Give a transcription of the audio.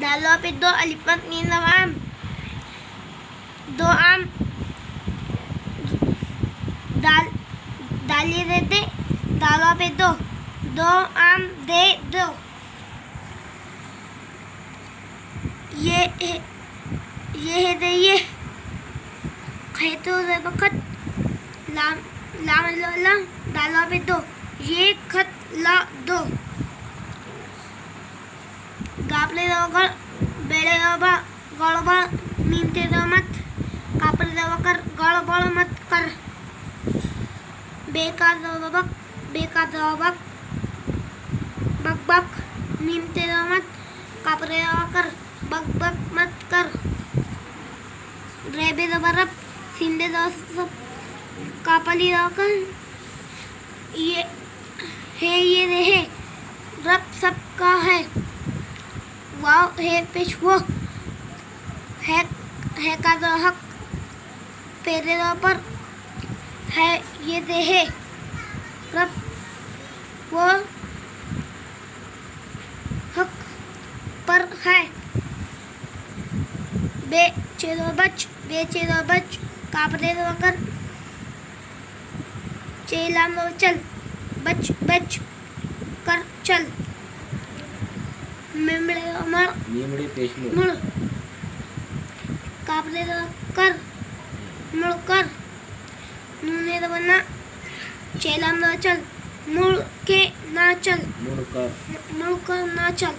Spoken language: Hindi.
डालो पे दो अलिफत मीम लवाम दो आम डालिए देते डालो पे दो आम दे दो। ये है दे ये खैतो वक़्त लाम डालो पे दो ये खत ला दो। गापले दोगर बेड़े दोबा गड़बड़ मीमते दो मत कापले दोकर गड़बड़ मत कर। बेकार दोबक बक बक मीमते दो मत कापले दोकर बक बक मत कर। रेबे दोबरब सिंधे दो सब कापली दोकर ये है ये रहे रब सबका है। वाव है पेश वो है का दो हक पेरे दो पर है ये दे है रब वो हक पर है। बेचे दो बच कापरे दो कर चेलाम दो चल बच कर चल। मेमड़े पेश मुड़ कापरे दो कर मुड़ कर नूने दो बना चेलाम दो चल मुड़ के ना चल मुड़ कर ना चल।